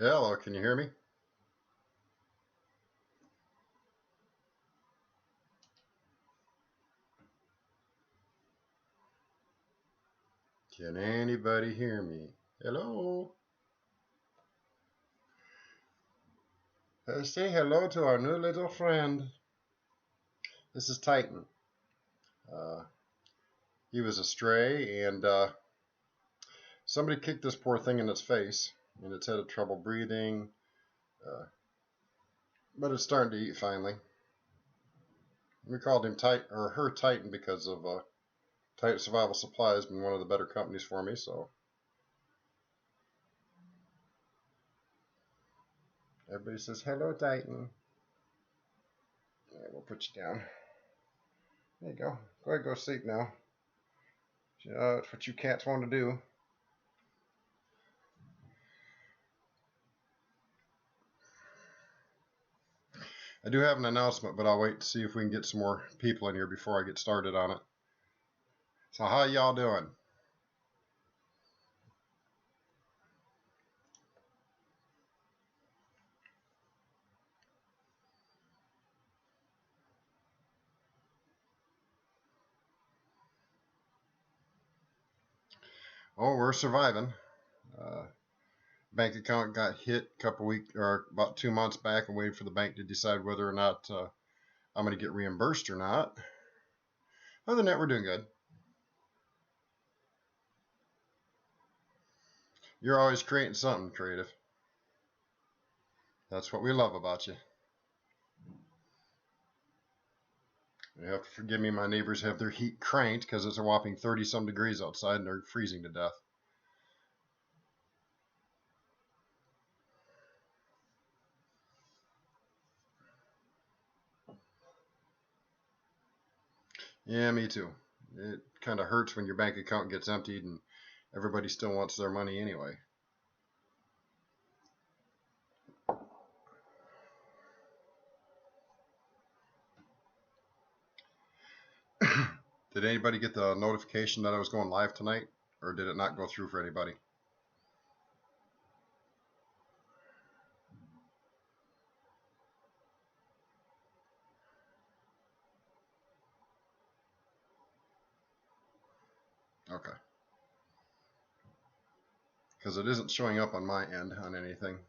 Hello, can you hear me? Can anybody hear me? Hello? Say hello to our new little friend. This is Titan. Uh, he was a stray, and somebody kicked this poor thing in its face, and it's had trouble breathing, uh, but it's starting to eat finally. We called him her Titan because of Titan Survival Supply has been one of the better companies for me, so everybody says hello, Titan. Yeah, we'll put you down. There you go. Go ahead, go sleep now. It's what you cats want to do. I do have an announcement, but I'll wait to see if we can get some more people in here before I get started on it. So how y'all doing? Oh, we're surviving. Bank account got hit a couple weeks or about 2 months back. I'm waiting for the bank to decide whether or not I'm going to get reimbursed or not. Other than that, we're doing good. You're always creating something creative. That's what we love about you. You have to forgive me, my neighbors have their heat cranked because it's a whopping 30-some degrees outside and they're freezing to death. Yeah, me too. It kind of hurts when your bank account gets emptied and everybody still wants their money anyway. Did anybody get the notification that I was going live tonight? Or did it not go through for anybody? Okay. Because it isn't showing up on my end on anything.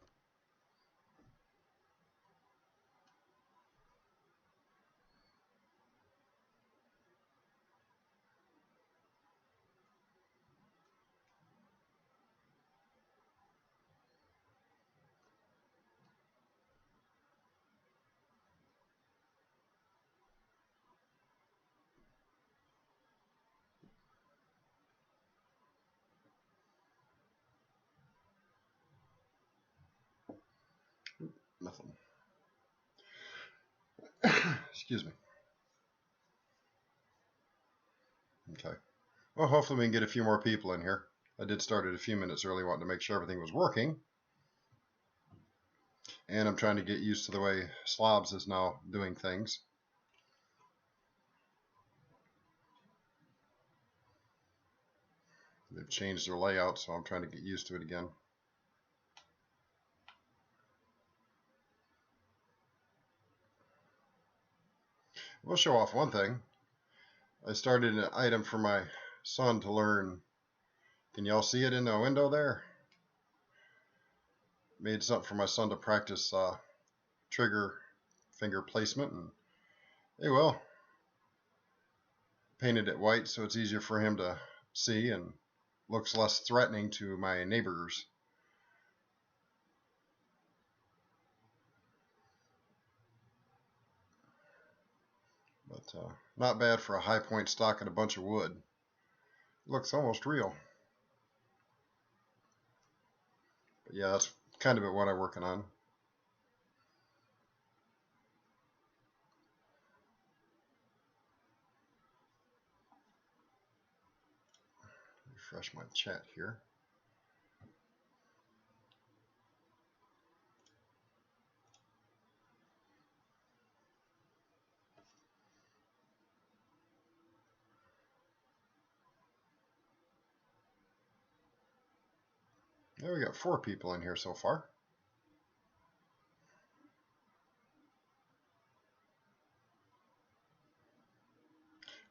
Nothing. Excuse me. Okay. Well, hopefully we can get a few more people in here. I did start it a few minutes early, wanting to make sure everything was working. And I'm trying to get used to the way Slobs is now doing things. They've changed their layout, so I'm trying to get used to it again. We'll show off one thing. I started an item for my son to learn. Can y'all see it in the window there? Made something for my son to practice trigger finger placement, and hey, well, painted it white so it's easier for him to see and looks less threatening to my neighbors. But not bad for a high point stock and a bunch of wood. Looks almost real. But yeah, that's kind of what I'm working on. Refresh my chat here. There we got 4 people in here so far.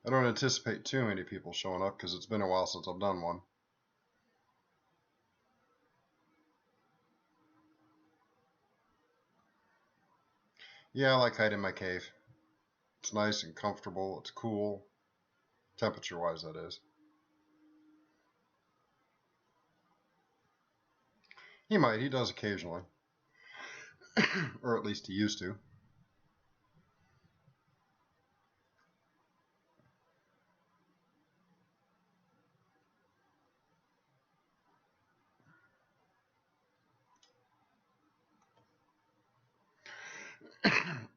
I don't anticipate too many people showing up because it's been a while since I've done one. Yeah, I like hiding in my cave. It's nice and comfortable. It's cool. Temperature-wise, that is. He might. He does occasionally. Or at least he used to.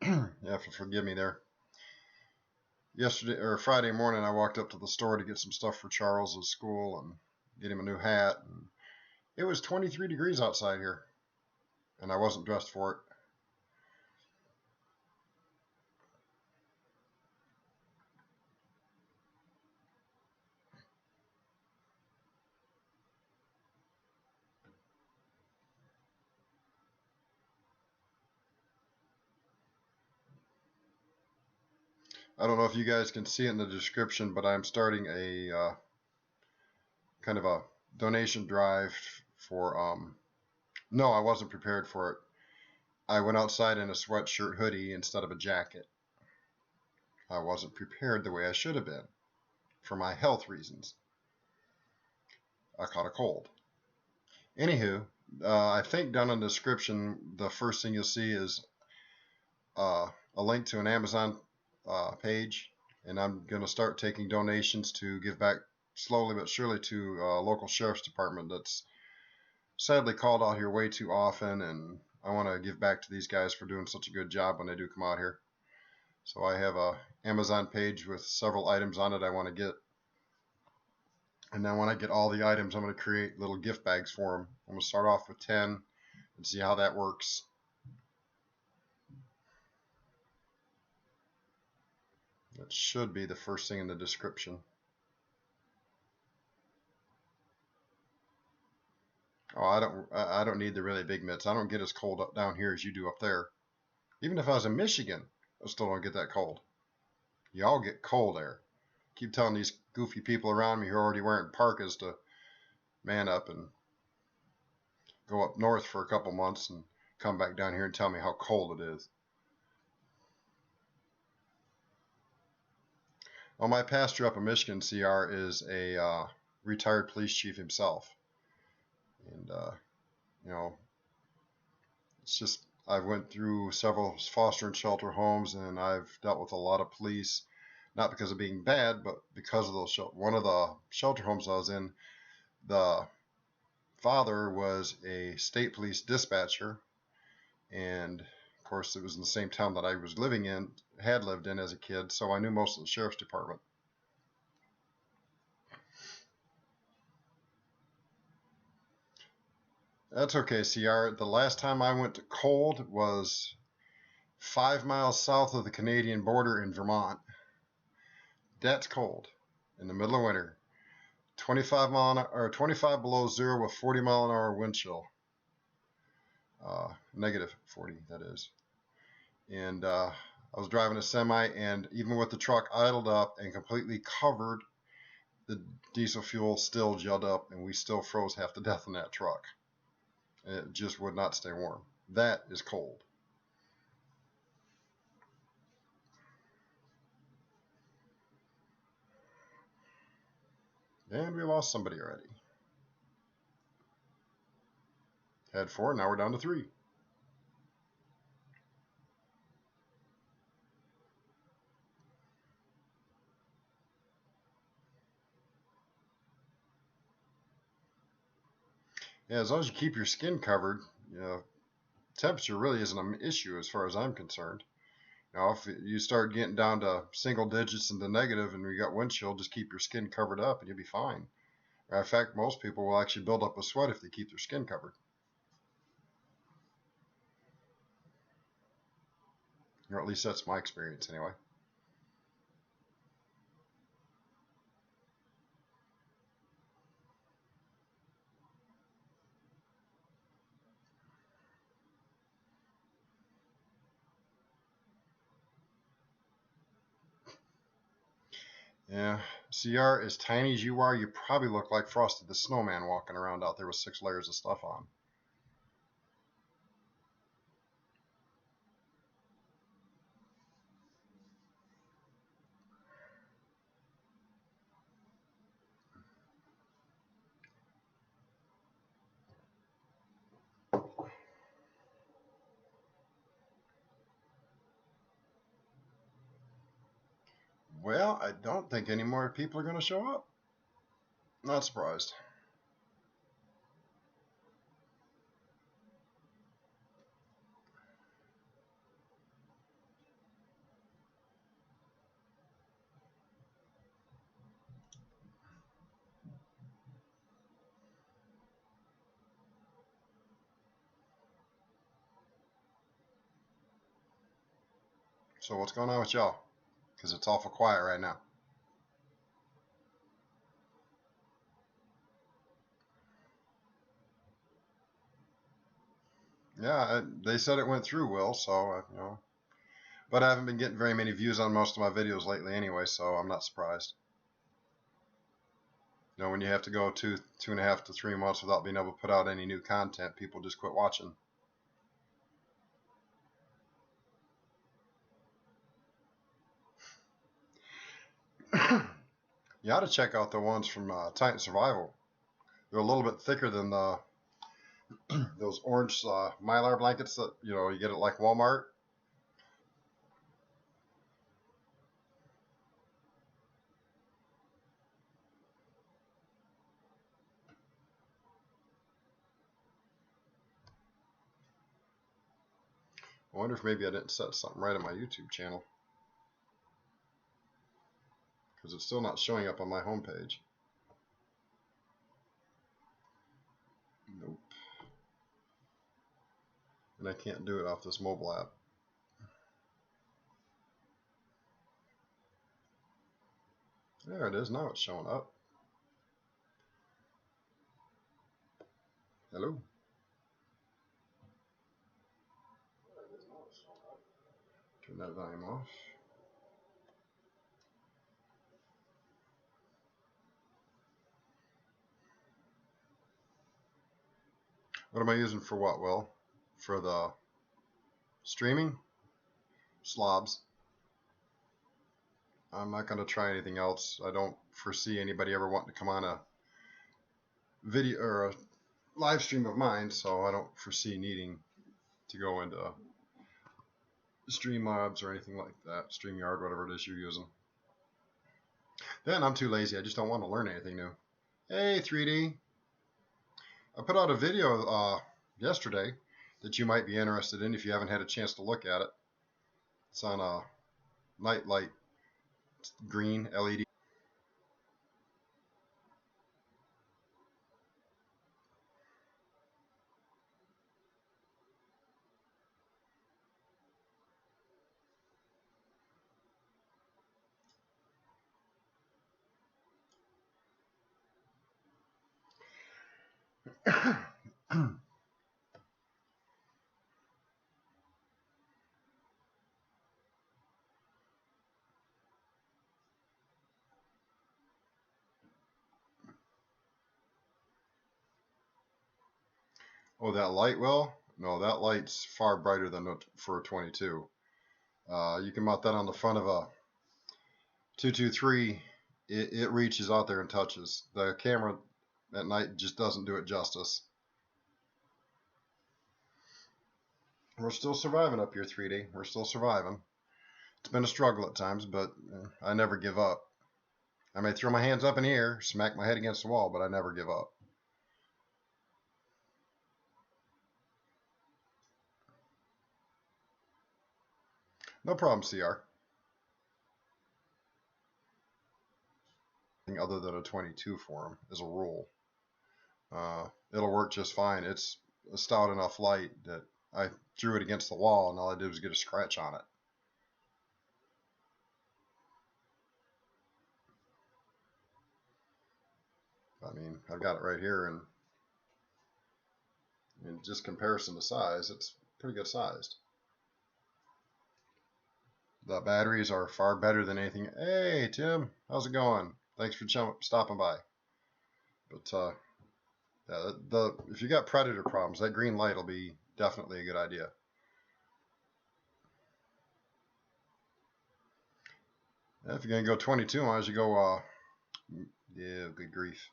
You have to forgive me there. Yesterday or Friday morning, I walked up to the store to get some stuff for Charles' school and get him a new hat. And it was 23 degrees outside here, and I wasn't dressed for it. I don't know if you guys can see it in the description, but I'm starting a kind of a donation drive for. No, I wasn't prepared for it. I went outside in a sweatshirt hoodie instead of a jacket. I wasn't prepared the way I should have been for my health reasons. I caught a cold. Anywho, I think down in the description, the first thing you'll see is a link to an Amazon page, and I'm going to start taking donations to give back slowly but surely to a local sheriff's department that's sadly called out here way too often, and I want to give back to these guys for doing such a good job when they do come out here. So I have a Amazon page with several items on it I want to get, and then when I get all the items, I'm going to create little gift bags for them. I'm going to start off with 10 and see how that works. That should be the first thing in the description. Oh, I don't need the really big mitts. I don't get as cold up down here as you do up there. Even if I was in Michigan, I still don't get that cold. Y'all get cold there. Keep telling these goofy people around me who are already wearing parkas to man up and go up north for a couple months and come back down here and tell me how cold it is. Well, my pastor up in Michigan, CR, is a retired police chief himself. And, you know, it's just, I've went through several foster and shelter homes, and I've dealt with a lot of police, not because of being bad, but because of those. One of the shelter homes I was in, the father was a state police dispatcher, and of course it was in the same town that I was living in, had lived in as a kid, so I knew most of the sheriff's department. That's okay, CR. The last time I went to cold was 5 miles south of the Canadian border in Vermont. That's cold in the middle of winter. 25 below zero with 40 mile an hour wind chill. Negative 40, that is. And I was driving a semi, and even with the truck idled up and completely covered, the diesel fuel still gelled up, and we still froze half to death in that truck. It just would not stay warm. That is cold. And we lost somebody already. Had 4, now we're down to 3. Yeah, as long as you keep your skin covered, you know, temperature really isn't an issue as far as I'm concerned. Now, if you start getting down to single digits and the negative and you got wind chill, just keep your skin covered up and you'll be fine. In fact, most people will actually build up a sweat if they keep their skin covered. Or at least that's my experience anyway. Yeah, CR, as tiny as you are, you probably look like Frosty the Snowman walking around out there with 6 layers of stuff on. Well, I don't think any more people are going to show up. Not surprised. So what's going on with y'all? Because it's awful quiet right now. Yeah, they said it went through, Will. So you know, but I haven't been getting very many views on most of my videos lately, anyway. So I'm not surprised. You know, when you have to go 2.5 to 3 months without being able to put out any new content, people just quit watching. You ought to check out the ones from Titan Survival. They're a little bit thicker than the those orange mylar blankets that you get at like Walmart. I wonder if maybe I didn't set something right on my YouTube channel because it's still not showing up on my homepage. Nope. And I can't do it off this mobile app. There it is. Now it's showing up. Hello. Turn that volume off. What am I using for what, Will? For the streaming? Slobs. I'm not going to try anything else. I don't foresee anybody ever wanting to come on a video or a live stream of mine, so I don't foresee needing to go into Streamlabs or anything like that. StreamYard, whatever it is you're using. Then I'm too lazy. I just don't want to learn anything new. Hey, 3D. I put out a video yesterday that you might be interested in if you haven't had a chance to look at it. It's on a nightlight green LED. Oh, that light, Will? No, that light's far brighter than for a 22. You can mount that on the front of a 223. It reaches out there and touches. The camera at night just doesn't do it justice. We're still surviving up here, 3D. We're still surviving. It's been a struggle at times, but I never give up. I may throw my hands up in the air, smack my head against the wall, but I never give up. No problem, CR. Other than a 22 for him, as a rule. It'll work just fine. It's a stout enough light that I threw it against the wall, and all I did was get a scratch on it. I mean, I've got it right here, and in just comparison to size, it's pretty good sized. The batteries are far better than anything. Hey, Tim, how's it going? Thanks for stopping by. But yeah, if you got predator problems, that green light will be definitely a good idea. Yeah, if you're gonna go 22 miles, you go. Yeah, good grief.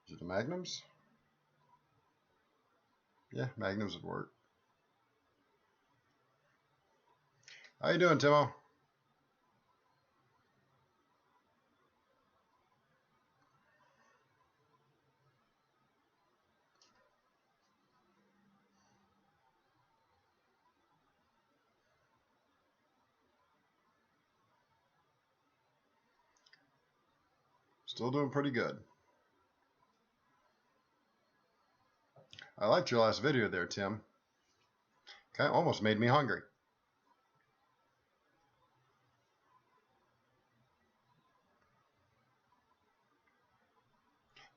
Is it the Magnums? Yeah, Magnums would work. How you doing, Timo? Still doing pretty good. I liked your last video there, Tim. Kind of almost made me hungry.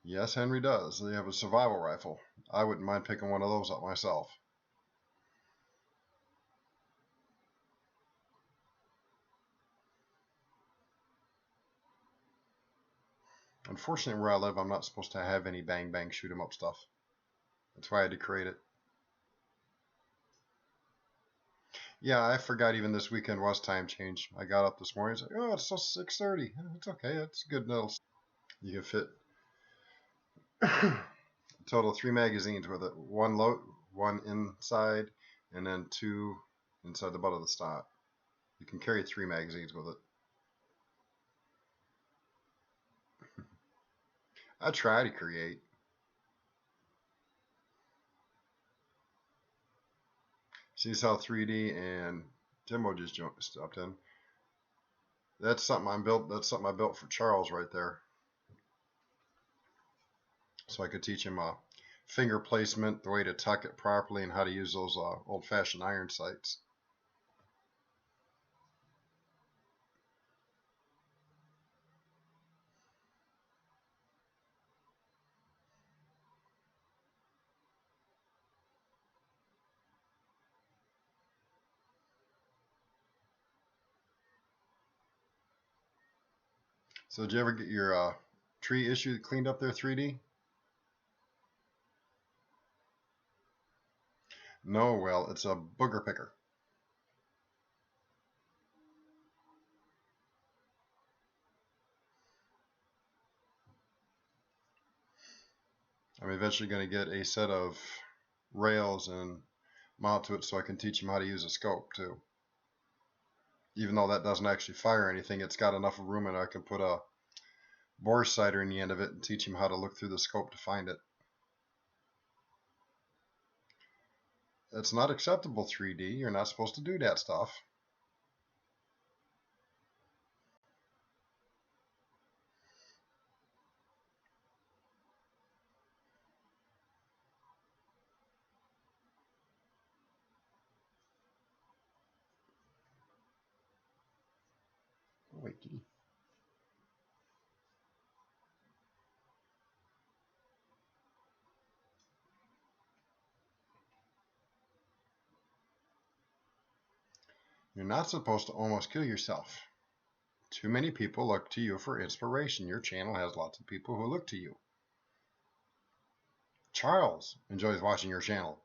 Yes, Henry does. They have a survival rifle. I wouldn't mind picking one of those up myself. Unfortunately, where I live, I'm not supposed to have any bang bang shoot 'em up stuff. That's why I had to create it. Yeah, I forgot even this weekend was time change. I got up this morning. It's like, oh, it's still 6:30. It's okay. It's good. You can fit total 3 magazines with it. One inside, and then 2 inside the butt of the stock. You can carry 3 magazines with it. I try to create. See how 3D and Timbo just stopped in. That's something I built. That's something I built for Charles right there. So I could teach him finger placement, the way to tuck it properly, and how to use those old-fashioned iron sights. So did you ever get your tree issue cleaned up there 3D? No, well, it's a booger picker. I'm eventually going to get a set of rails and mount to it so I can teach him how to use a scope too. Even though that doesn't actually fire anything, it's got enough room and I can put a bore sighter in the end of it and teach him how to look through the scope to find it. It's not acceptable 3D. You're not supposed to do that stuff. Wait, you're not supposed to almost kill yourself. Too many people look to you for inspiration. Your channel has lots of people who look to you. Charles enjoys watching your channel.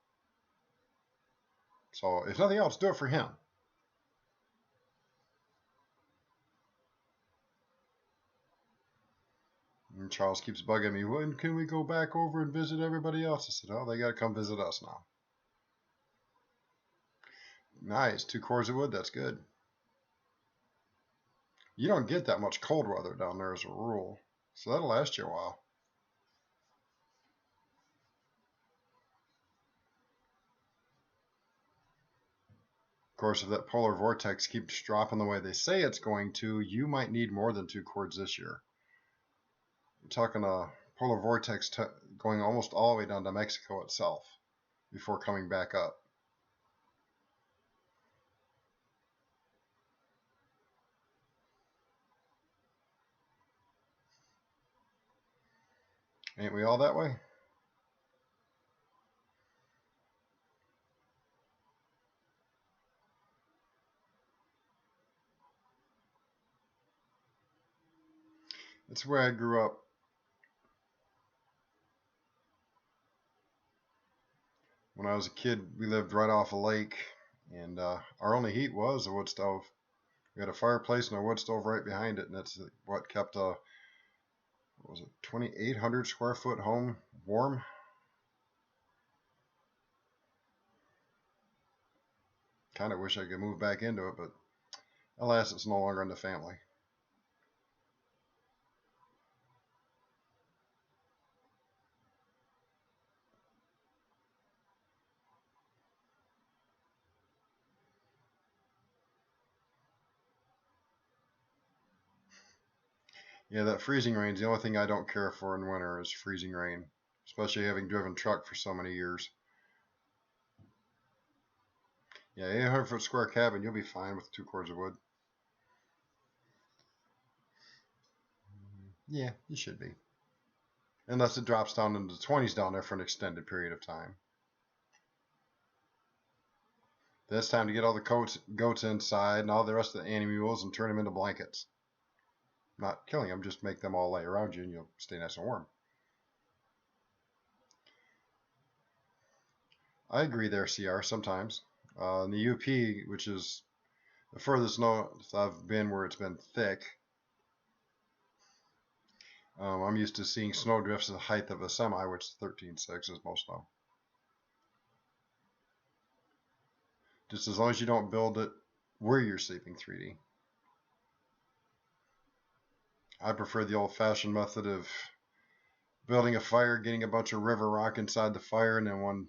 So if nothing else, do it for him. And Charles keeps bugging me, when can we go back over and visit everybody else? I said, oh, they got to come visit us now. Nice, 2 cords of wood, that's good. You don't get that much cold weather down there as a rule, so that'll last you a while. Of course, if that polar vortex keeps dropping the way they say it's going to, you might need more than 2 cords this year. You're talking a polar vortex going almost all the way down to Mexico itself before coming back up. Ain't we all that way? It's where I grew up. When I was a kid, we lived right off a lake, and our only heat was a wood stove. We had a fireplace and a wood stove right behind it, and that's what kept a, what was it, 2,800 square foot home warm. Kind of wish I could move back into it, but alas, it's no longer in the family. Yeah, that freezing rain's the only thing I don't care for in winter is freezing rain, especially having driven truck for so many years. Yeah, 800 foot square cabin, you'll be fine with 2 cords of wood. Yeah, you should be. Unless it drops down into the 20s down there for an extended period of time. Then it's time to get all the goats inside and all the rest of the animals and turn them into blankets. Not killing them, just make them all lay around you and you'll stay nice and warm. I agree there, CR, sometimes. In the UP, which is the furthest north I've been where it's been thick, I'm used to seeing snow drifts at the height of a semi, which is 13.6 is most snow. Just as long as you don't build it where you're sleeping 3D. I prefer the old-fashioned method of building a fire, getting a bunch of river rock inside the fire, and then when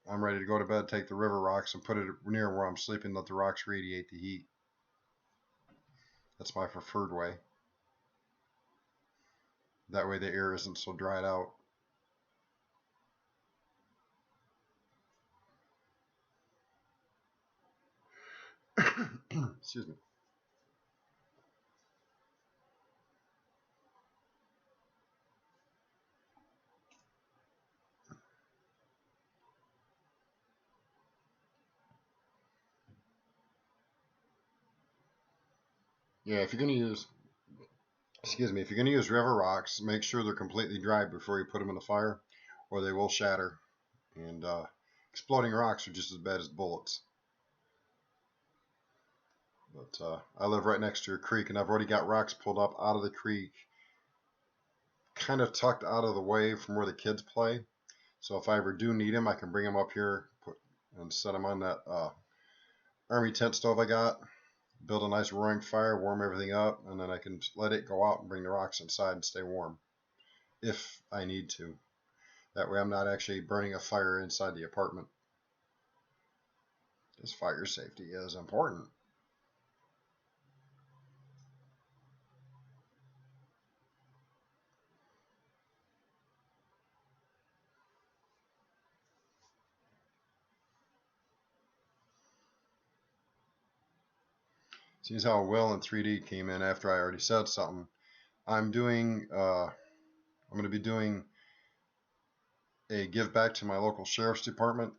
I'm ready to go to bed, take the river rocks and put it near where I'm sleeping, let the rocks radiate the heat. That's my preferred way. That way the air isn't so dried out. Excuse me. Yeah, if you're going to use, if you're going to use river rocks, make sure they're completely dry before you put them in the fire, or they will shatter. And exploding rocks are just as bad as bullets. But I live right next to a creek, and I've already got rocks pulled up out of the creek, kind of tucked out of the way from where the kids play. So if I ever do need them, I can bring them up here and set them on that army tent stove I got. Build a nice roaring fire, warm everything up, and then I can let it go out and bring the rocks inside and stay warm if I need to. That way I'm not actually burning a fire inside the apartment. Because fire safety is important. Seems how Will in 3D came in after I already said something. I'm going to be doing a give back to my local sheriff's department.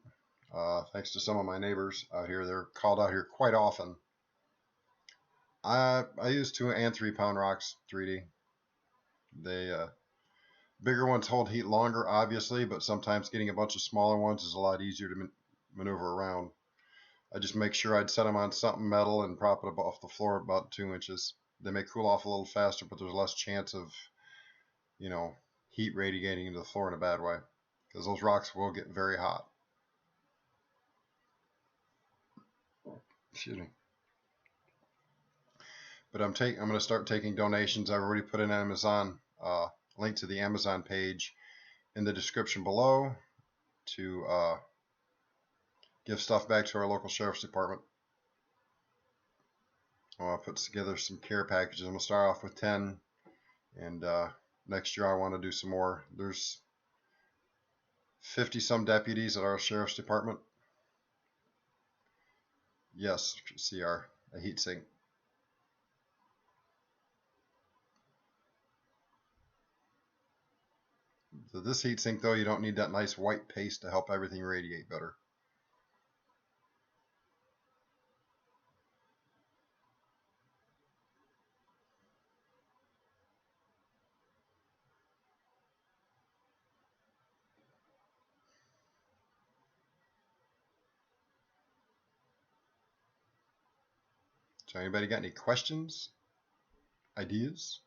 Thanks to some of my neighbors out here. They're called out here quite often. I use 2 and 3 pound rocks 3D. They bigger ones hold heat longer, obviously, but sometimes getting a bunch of smaller ones is a lot easier to maneuver around. I just make sure I'd set them on something metal and prop it up off the floor about 2 inches. They may cool off a little faster, but there's less chance of, heat radiating into the floor in a bad way, because those rocks will get very hot. Excuse me. But I'm going to start taking donations. I've already put an Amazon link to the Amazon page in the description below to give stuff back to our local sheriff's department. I want to put together some care packages. I'm going to start off with 10, and next year I want to do some more. There's 50 some deputies at our sheriff's department. Yes, CR, a heat sink. So this heat sink, though, you don't need that nice white paste to help everything radiate better. So anybody got any questions, ideas?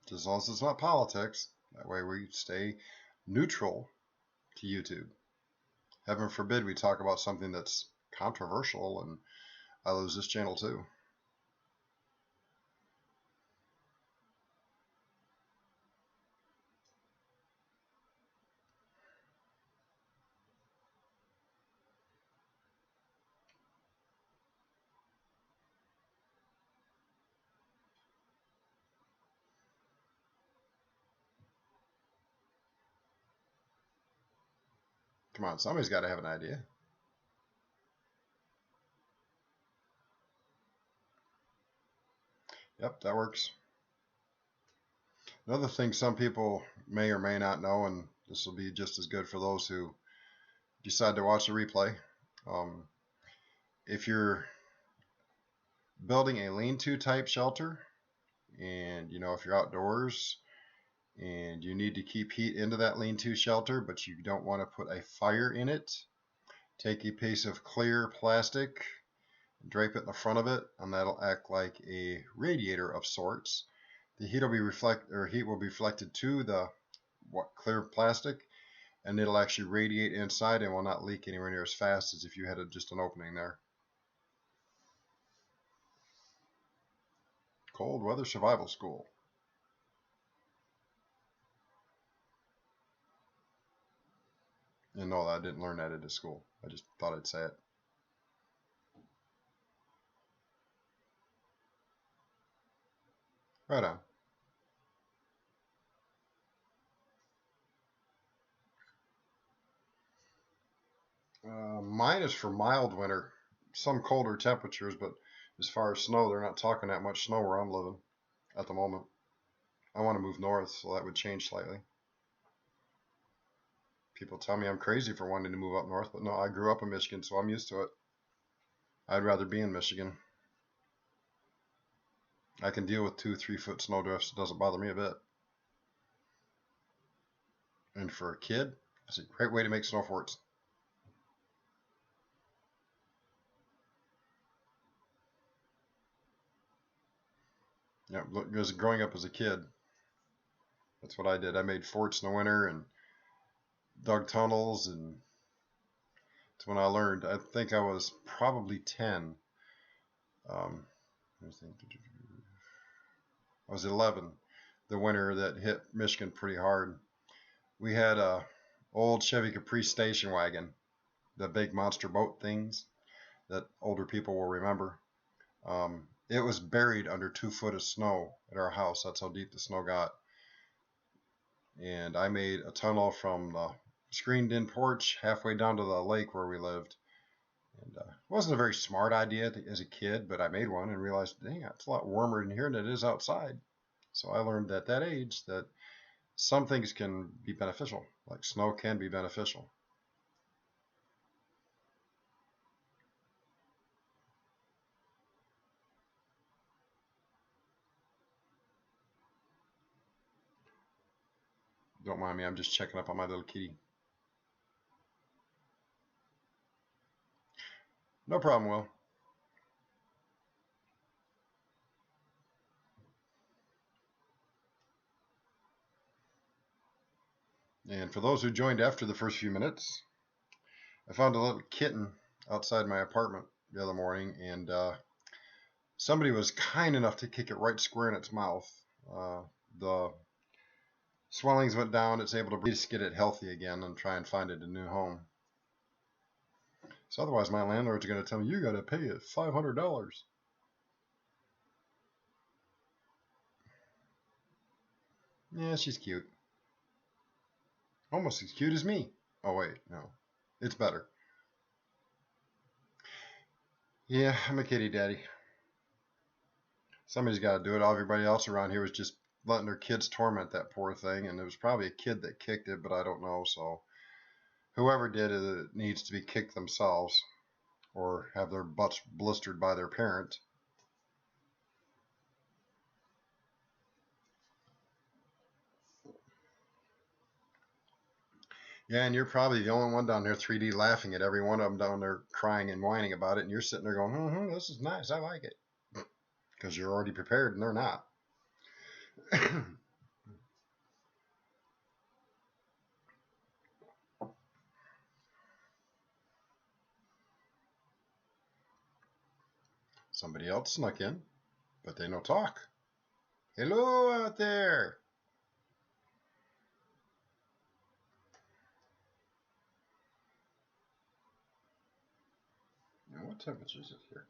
Just as long as it's not politics. That way we stay neutral to YouTube. Heaven forbid we talk about something that's controversial and I lose this channel too. Come on, somebody's got to have an idea. Yep, that works. Another thing some people may or may not know, and this will be just as good for those who decide to watch the replay. If you're building a lean-to type shelter, and if you're outdoors and you need to keep heat into that lean-to shelter, but you don't want to put a fire in it, take a piece of clear plastic, drape it in the front of it, and that'll act like a radiator of sorts. The heat will be reflected to the clear plastic, and it'll actually radiate inside and will not leak anywhere near as fast as if you had just an opening there. Cold Weather Survival School. And no, I didn't learn that at a school. I just thought I'd say it. Right on. Mine is for mild winter. Some colder temperatures, but as far as snow, they're not talking that much snow where I'm living at the moment. I want to move north, so that would change slightly. People tell me I'm crazy for wanting to move up north, but no, I grew up in Michigan, so I'm used to it. I'd rather be in Michigan. I can deal with 2-3 foot snow drifts. It doesn't bother me a bit. And for a kid, it's a great way to make snow forts. Yeah, because growing up as a kid, that's what I did. I made forts in the winter and dug tunnels, and it's when I learned. I think I was probably 10. I was 11 the winter that hit Michigan pretty hard. We had a old Chevy Caprice station wagon, the big monster boat things that older people will remember. It was buried under 2 foot of snow at our house. That's how deep the snow got. And I made a tunnel from the screened in porch halfway down to the lake where we lived. And it wasn't a very smart idea as a kid, but I made one and realized, dang, it's a lot warmer in here than it is outside. So I learned at that age that some things can be beneficial, like snow can be beneficial. Don't mind me, I'm just checking up on my little kitty. No problem, Will. And for those who joined after the first few minutes, I found a little kitten outside my apartment the other morning, and somebody was kind enough to kick it right square in its mouth. The swellings went down. It's able to breathe, just get it healthy again and try and find it a new home. So otherwise, my landlord's going to tell me, you got to pay it $500. Yeah, she's cute. Almost as cute as me. Oh, wait, no. It's better. Yeah, I'm a kitty daddy. Somebody's got to do it. Everybody else around here was just letting their kids torment that poor thing, and it was probably a kid that kicked it, but I don't know. So whoever did it needs to be kicked themselves or have their butts blistered by their parent. Yeah, and you're probably the only one down there 3D laughing at every one of them down there crying and whining about it, and you're sitting there going, this is nice, I like it. Because you're already prepared and they're not. Somebody else snuck in, but they no talk. Hello out there. Now, what temperature is it here?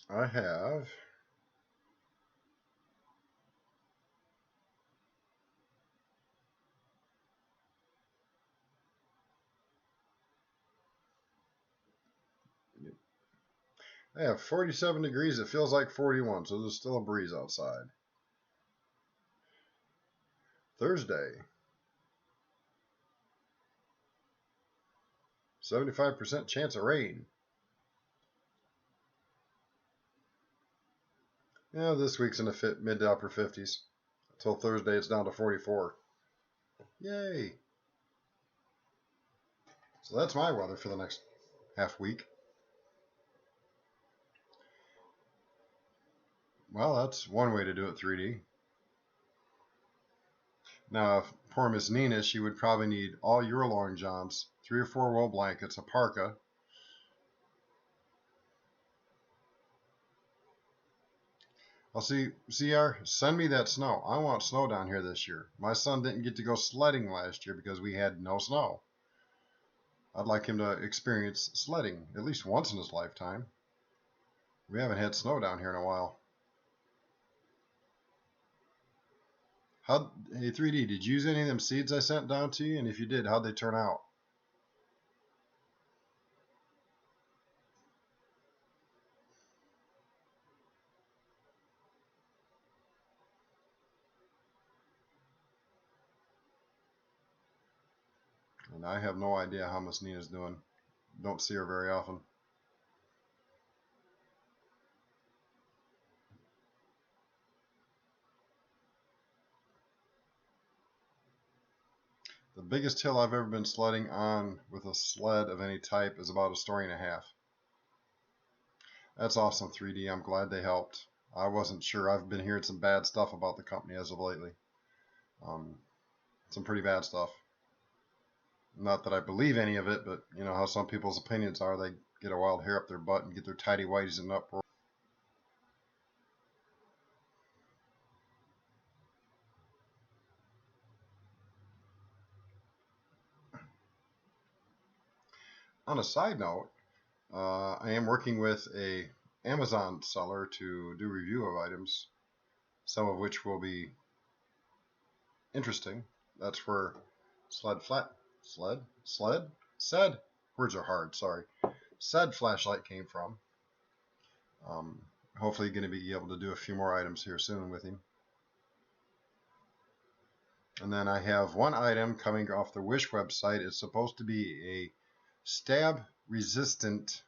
I have I have 47 degrees. It feels like 41, so there's still a breeze outside. Thursday, 75% chance of rain. Yeah, this week's in the mid to upper 50s. Until Thursday, it's down to 44. Yay! So that's my weather for the next half week. Well, that's one way to do it 3D. Now, if poor Miss Nina, she would probably need all your long johns, 3 or 4 wool blankets, a parka. I'll see, CR, send me that snow. I want snow down here this year. My son didn't get to go sledding last year because we had no snow. I'd like him to experience sledding at least once in his lifetime. We haven't had snow down here in a while. Hey 3D, did you use any of them seeds I sent down to you? And if you did, how'd they turn out? And I have no idea how Miss Nina's doing. Don't see her very often. The biggest hill I've ever been sledding on with a sled of any type is about a story and a half. That's awesome, 3D. I'm glad they helped. I wasn't sure. I've been hearing some bad stuff about the company as of lately. Some pretty bad stuff. Not that I believe any of it, but you know how some people's opinions are. They get a wild hair up their butt and get their tidy whities in an uproar. On a side note, I am working with a Amazon seller to do review of items, some of which will be interesting. That's where said words are hard. Sorry, said flashlight came from. Um, Hopefully, going to be able to do a few more items here soon with him. And then I have one item coming off the Wish website. It's supposed to be a stab resistant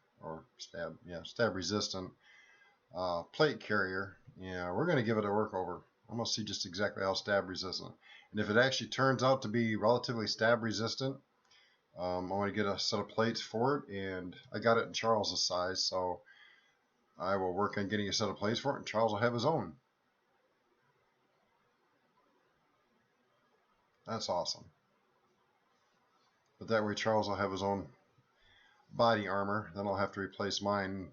plate carrier. Yeah, we're going to give it a work over. I'm going to see just exactly how stab resistant. And if it actually turns out to be relatively stab resistant, I'm going to get a set of plates for it. And I got it in Charles's size, so I will work on getting a set of plates for it, and Charles will have his own. That's awesome. But that way Charles will have his own body armor. Then I'll have to replace mine.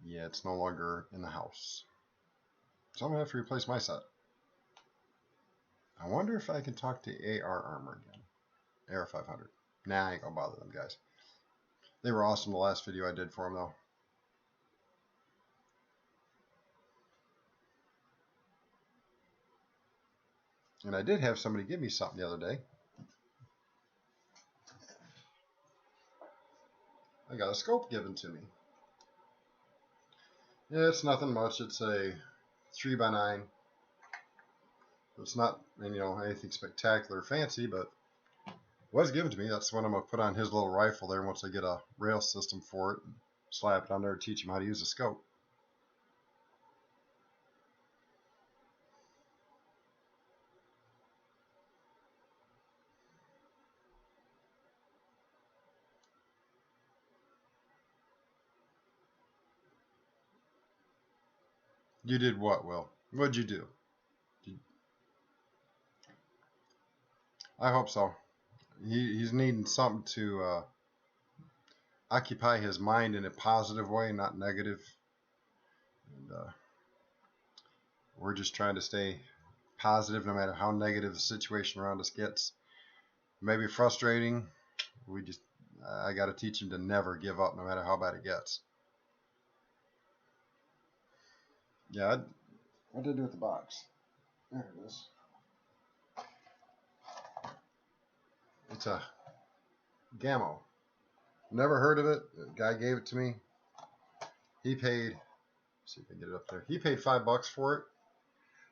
Yeah, it's no longer in the house. So I'm going to have to replace my set. I wonder if I can talk to AR Armor again. AR 500. Nah, I ain't going to bother them guys. They were awesome the last video I did for them, though. And I did have somebody give me something the other day. I got a scope given to me. Yeah, it's nothing much. It's a 3x9. It's not, anything spectacular or fancy, but was given to me. That's what I'm going to put on his little rifle there once I get a rail system for it. Slap it on there and teach him how to use a scope. You did what, Will? What'd you do? I hope so. He's needing something to occupy his mind in a positive way, not negative. And we're just trying to stay positive no matter how negative the situation around us gets. Maybe frustrating. I got to teach him to never give up no matter how bad it gets. Yeah, what did I do with the box? There it is. It's a Gamo. Never heard of it. The guy gave it to me. He paid, see if I can get it up there. He paid $5 for it.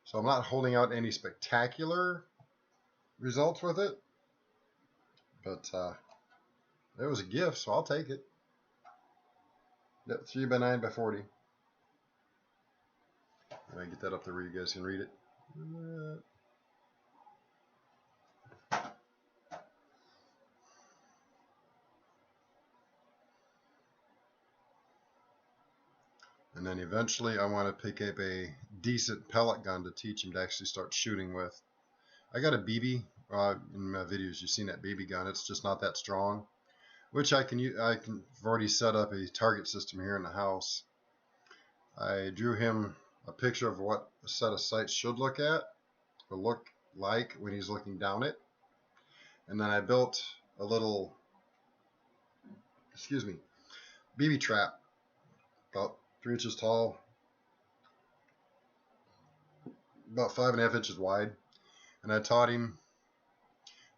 So I'm not holding out any spectacular results with it. But it was a gift, so I'll take it. Yep, 3x9x40. Let me get that up there where you guys can read it. And then eventually I want to pick up a decent pellet gun to teach him to actually start shooting with. I got a BB. In my videos you've seen that BB gun. It's just not that strong, which I've already set up a target system here in the house. I drew him a picture of what a set of sights should look like when he's looking down it. And then I built a little, BB trap about 3 inches tall, about 5.5 inches wide. And I taught him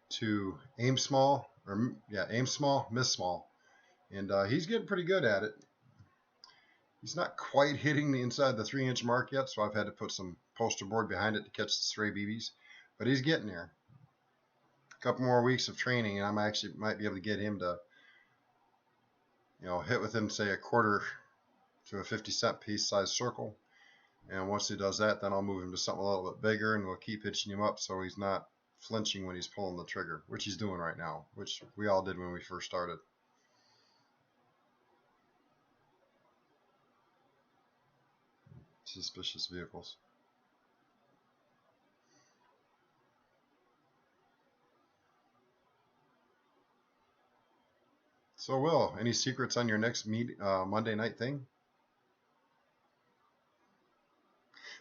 to aim small, miss small. And he's getting pretty good at it. He's not quite hitting the inside the 3-inch mark yet, so I've had to put some poster board behind it to catch the stray BBs. But he's getting there. A couple more weeks of training, and I might be able to get him to, hit within, say, a quarter to a 50-cent piece size circle. And once he does that, then I'll move him to something a little bit bigger, and we'll keep hitching him up so he's not flinching when he's pulling the trigger, which he's doing right now, which we all did when we first started. Suspicious vehicles. So, Will, any secrets on your next Monday night thing?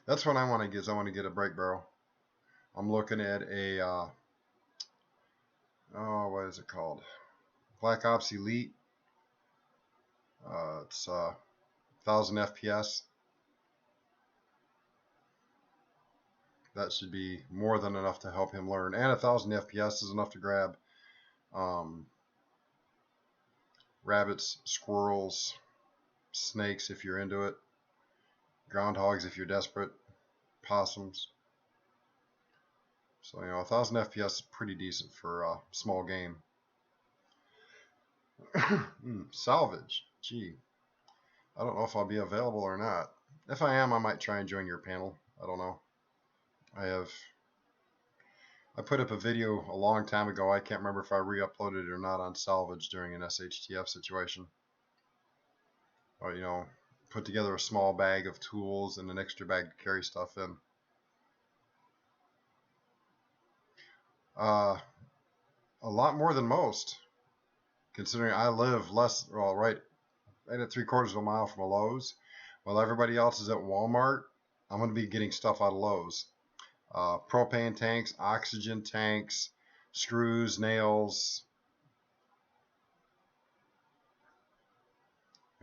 That's what I want to get. I want to get a brake barrel. I'm looking at a, what is it called? Black Ops Elite. It's 1,000 FPS. That should be more than enough to help him learn. And 1,000 FPS is enough to grab rabbits, squirrels, snakes if you're into it, groundhogs if you're desperate, possums. So, 1,000 FPS is pretty decent for a small game. Salvage. Gee. I don't know if I'll be available or not. If I am, I might try and join your panel. I don't know. I put up a video a long time ago. I can't remember if I re-uploaded it or not on salvage during an SHTF situation. Or, put together a small bag of tools and an extra bag to carry stuff in. A lot more than most, considering I live right at 3/4 of a mile from a Lowe's. While everybody else is at Walmart, I'm going to be getting stuff out of Lowe's. Propane tanks, oxygen tanks, screws, nails.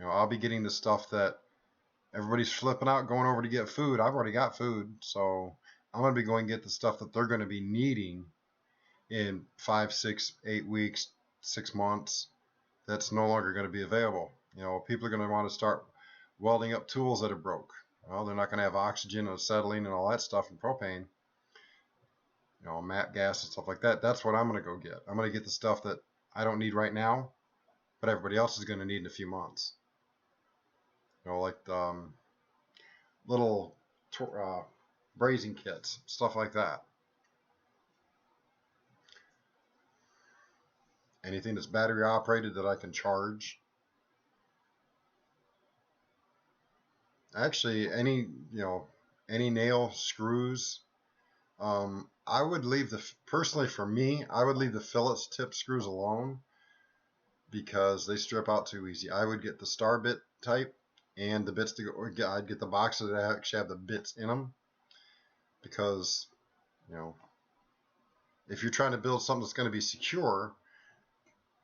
I'll be getting the stuff that everybody's flipping out going over to get food. I've already got food, so I'm going to be going to get the stuff that they're going to be needing in 5, 6, 8 weeks, 6 months. That's no longer going to be available. People are going to want to start welding up tools that are broke. Well, they're not going to have oxygen and acetylene and all that stuff and propane. MAP gas and stuff like that. That's what I'm going to go get. I'm going to get the stuff that I don't need right now, but everybody else is going to need in a few months. Like little brazing kits, stuff like that. Anything that's battery operated that I can charge. Actually, any nail screws. I would leave personally for me, I would leave the Phillips tip screws alone because they strip out too easy. I would get the star bit type and the bits to go. I'd get the boxes that actually have the bits in them because if you're trying to build something that's going to be secure,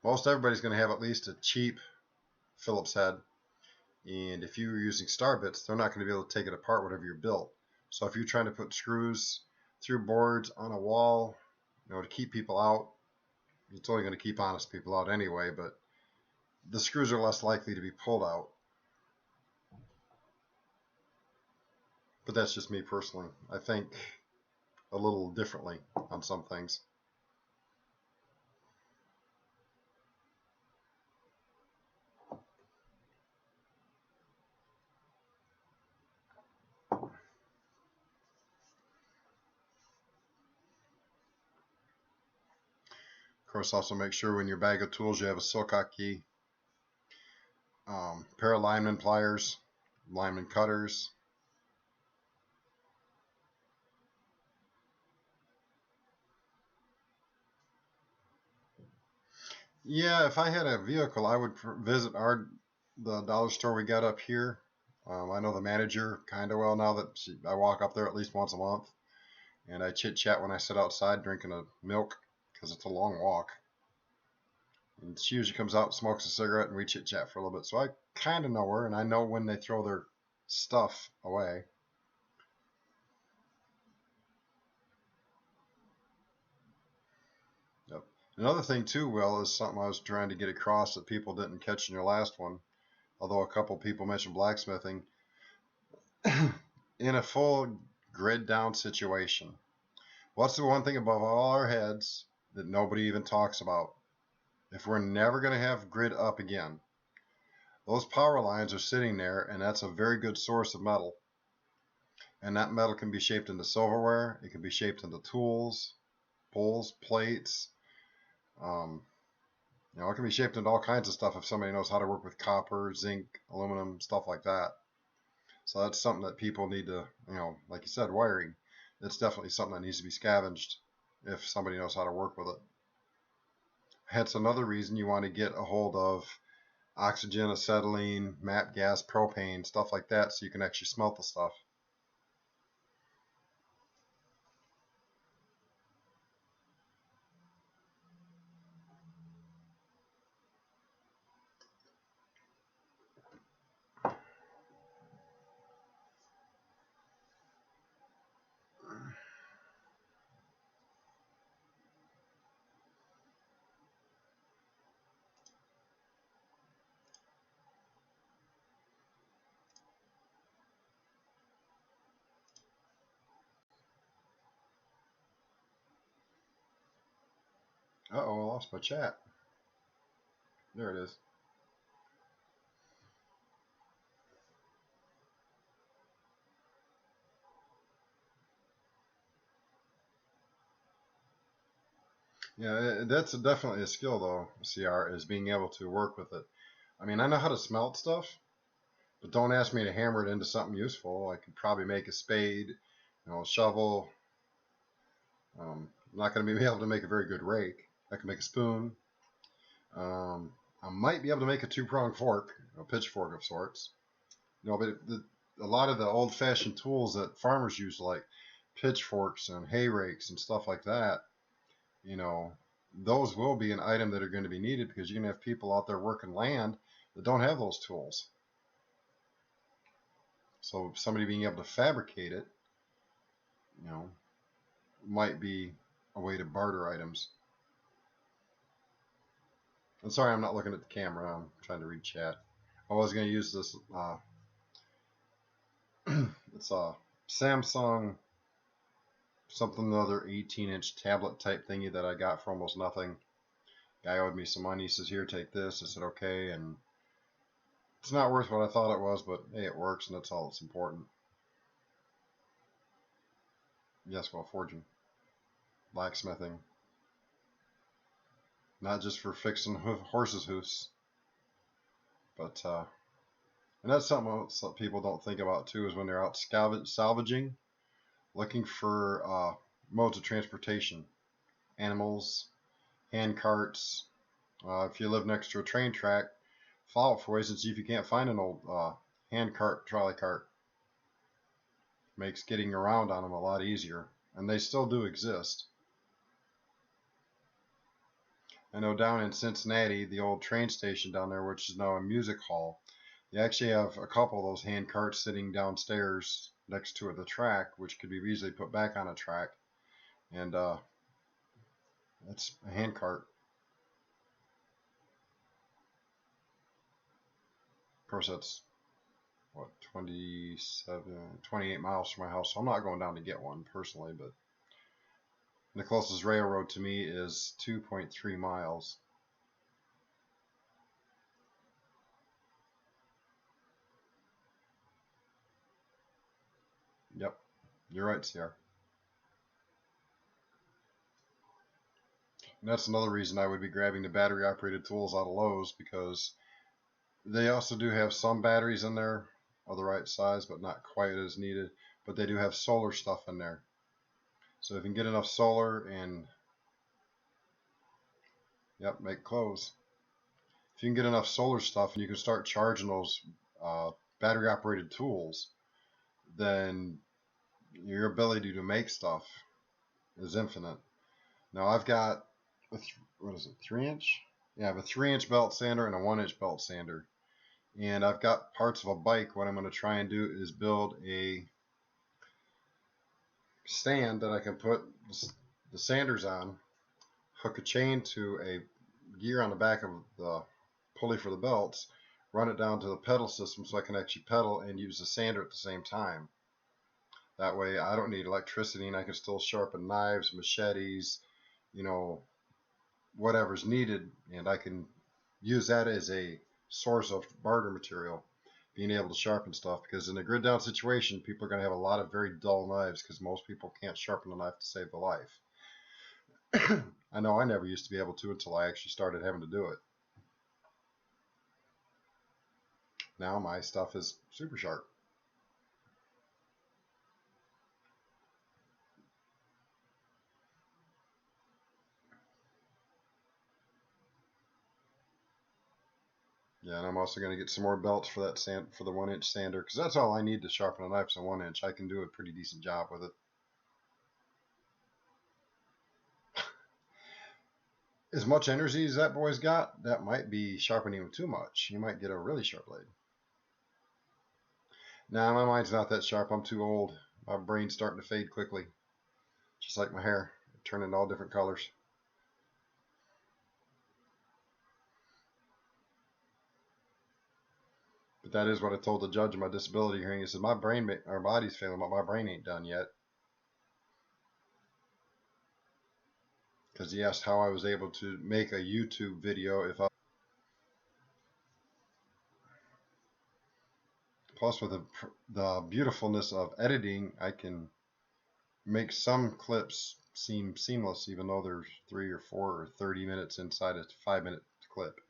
most everybody's going to have at least a cheap Phillips head. And if you're using star bits, they're not going to be able to take it apart whatever you're built. So if you're trying to put screws through boards on a wall, to keep people out, it's only going to keep honest people out anyway, but the screws are less likely to be pulled out. But that's just me personally. I think a little differently on some things. Of course, also make sure in your bag of tools you have a Silcock key, pair of lineman pliers, lineman cutters. Yeah, if I had a vehicle, I would visit the dollar store we got up here. I know the manager kind of well now that I walk up there at least once a month, and I chit chat when I sit outside drinking a milk because it's a long walk. And she usually comes out, smokes a cigarette, and we chit chat for a little bit. So I kind of know her, and I know when they throw their stuff away. Yep. Another thing too, Will, is something I was trying to get across that people didn't catch in your last one, although a couple people mentioned blacksmithing. In a full grid down situation, what's the one thing above all our heads that nobody even talks about? If we're never going to have grid up again, those power lines are sitting there, and that's a very good source of metal. And that metal can be shaped into silverware. It can be shaped into tools, bowls, plates. It can be shaped into all kinds of stuff if somebody knows how to work with copper, zinc, aluminum, stuff like that. So that's something that people need to, like you said, wiring. It's definitely something that needs to be scavenged if somebody knows how to work with it. Hence another reason you want to get a hold of oxygen, acetylene, MAP gas, propane, stuff like that, so you can actually smelt the stuff. Uh-oh, I lost my chat. There it is. Yeah, that's definitely a skill, though, CR, is being able to work with it. I mean, I know how to smelt stuff, but don't ask me to hammer it into something useful. I could probably make a spade, a shovel. I'm not going to be able to make a very good rake. I can make a spoon. I might be able to make a two-pronged fork, a pitchfork of sorts. But a lot of the old-fashioned tools that farmers use, like pitchforks and hay rakes and stuff like that, those will be an item that are going to be needed because you're going to have people out there working land that don't have those tools. So somebody being able to fabricate it, might be a way to barter items. I'm sorry, I'm not looking at the camera. I'm trying to read chat. I was going to use this. It's a Samsung something, another 18-inch tablet type thingy that I got for almost nothing. Guy owed me some money. He says, here, take this. I said, okay. And it's not worth what I thought it was, but hey, it works, and that's all that's important. Yes, well, forging, blacksmithing, not just for fixing horses' hoofs, but and that's something else that people don't think about too, is when they're out salvaging, looking for modes of transportation, animals, hand carts. If you live next to a train track, follow it for ways and see if you can't find an old hand cart, trolley cart. Makes getting around on them a lot easier, and they still do exist. I know down in Cincinnati, the old train station down there, which is now a music hall, they actually have a couple of those hand carts sitting downstairs next to the track, which could be easily put back on a track. And that's a hand cart. Of course, that's what, 28 miles from my house, so I'm not going down to get one personally, but the closest railroad to me is 2.3 miles. Yep, you're right, CR. And that's another reason I would be grabbing the battery operated tools out of Lowe's, because they also do have some batteries in there of the right size, but not quite as needed. But they do have solar stuff in there. So if you can get enough solar and, yep, make clothes. If you can get enough solar stuff and you can start charging those battery operated tools, then your ability to make stuff is infinite. Now I've got a, what is it, 3-inch? Yeah, I have a 3-inch belt sander and a 1-inch belt sander. And I've got parts of a bike. What I'm going to try and do is build a stand that I can put the sanders on, hook a chain to a gear on the back of the pulley for the belts, run it down to the pedal system so I can actually pedal and use the sander at the same time. That way I don't need electricity, and I can still sharpen knives, machetes, you know, whatever's needed, and I can use that as a source of barter material, being able to sharpen stuff, because in a grid down situation, people are going to have a lot of very dull knives because most people can't sharpen a knife to save their life. I know I never used to be able to until I actually started having to do it. Now my stuff is super sharp. Yeah, and I'm also going to get some more belts for that for the 1-inch sander, because that's all I need to sharpen a knife is a 1-inch. I can do a pretty decent job with it. As much energy as that boy's got, that might be sharpening him too much. You might get a really sharp blade. Nah, my mind's not that sharp. I'm too old. My brain's starting to fade quickly. Just like my hair, turning all different colors. But that is what I told the judge in my disability hearing. He said, my body's failing, but my brain ain't done yet. Because he asked how I was able to make a YouTube video if I... Plus, with the beautifulness of editing, I can make some clips seem seamless, even though there's 3 or 4 or 30 minutes inside a 5-minute clip.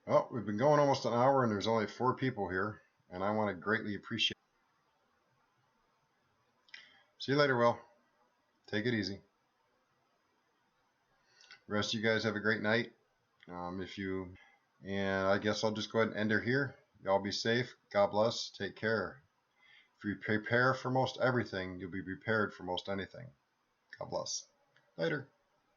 Well, we've been going almost an hour, and there's only 4 people here, and I want to greatly appreciate. See you later, Will. Take it easy. The rest of you guys have a great night. And I guess I'll just go ahead and end her here. Y'all be safe. God bless. Take care. If you prepare for most everything, you'll be prepared for most anything. God bless. Later.